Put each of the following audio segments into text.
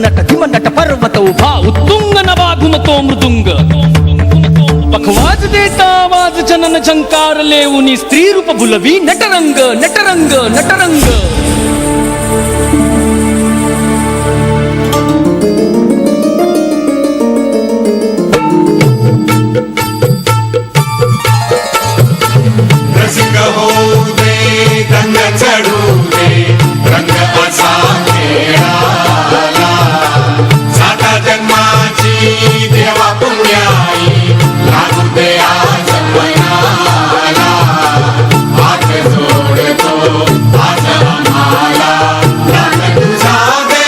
nut धीमनट पर्वत उभा उत्तुंग नवा घुमतो मृदुंग पखवाज देता आवाज जनन झंकार लेऊनी स्त्री रूप बुलवी नटरंग नटरंग नटरंग रसिक होऊ दे रंग चढू दे रंग असा खेळाला साता जन्माची देवा पुण्याई लागू दे आज मनाला हात जोडतो आज आम्हाला प्राण तुझा दे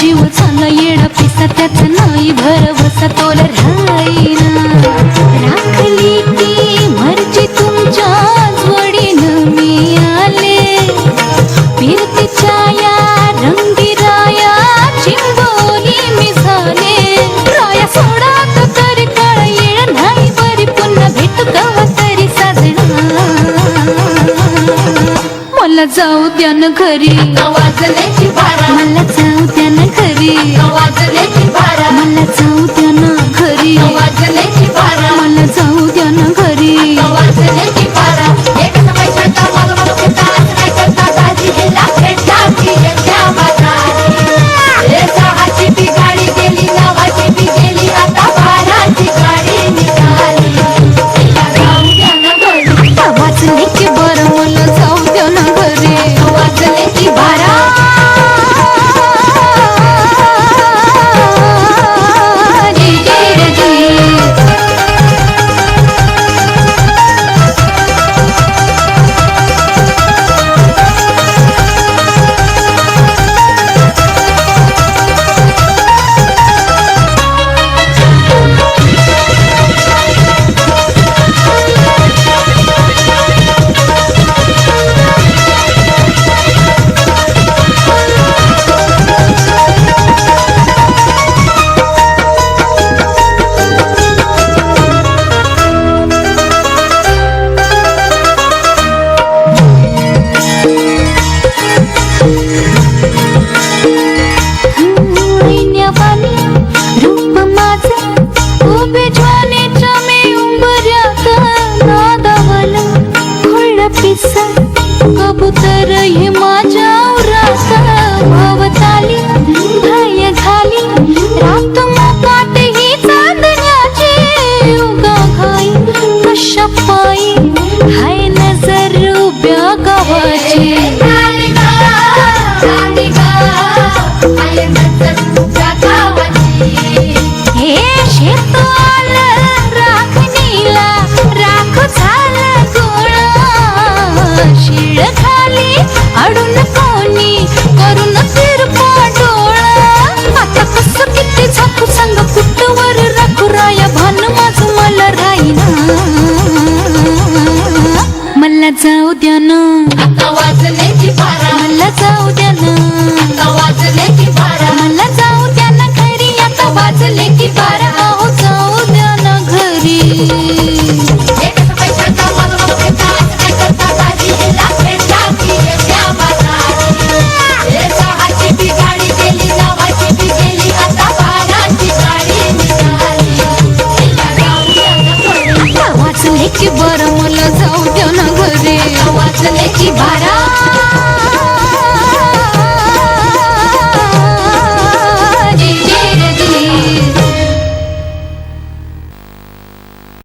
जीव चालला येडा पिसा त्याचा नाही भरवसा तोल राहीना राखली ती मर्जी तुमच्या जोडीनं मी आले फिरतीच्या या रंगी राया चिंबोली मी झाले राया सोडात तरी काळ येळ नाही बरी पुन्हा भेटू कवा तरी साजना मला जाऊ द्या न घरी वाजल्याची बारा मला जाऊ द्या ना घरी वाजल्याची बारा मला जाऊ द्या ना घरी वाजल्याची बारा मला जाऊ द्या ना घरी वाजल्याची बारा एक पैशाचा मग काय करता दाजी हिला भेटाची त्या बाजारी हे सहाची ती गाडी गेली नवाची ती गेली आता बाराची गाडी निघाली जाऊ द्या ना घरी वाजल्याची बरं मला जाऊ द्या ना घरी वाजल्याची बारा कबूतर हे माझ्या रासा इळ खाली अडून कोणी करून तिरपा डोळा आता कसं किती झाकू सांग कुठवर राखू राया भान माझं मला राहीना मला जाऊ द्या ना आता वाजले की बारा मला जाऊ द्या ना आता वाजले की बारा मला जाऊ द्या ना घरी आता वाजले की बारा अहो जाऊ द्या ना घरी एक पैशाचा मला बघता काय करता दाजी हिला भेटला की येत्या बाजारी हे सहाची बी गाडी गेली नवाची बी गेली आता बाराची गाडी निघाली हिला जाऊ द्या ना घरी वाचले की बरं मला जाऊ द्या ना घरी आता वाजले की बारा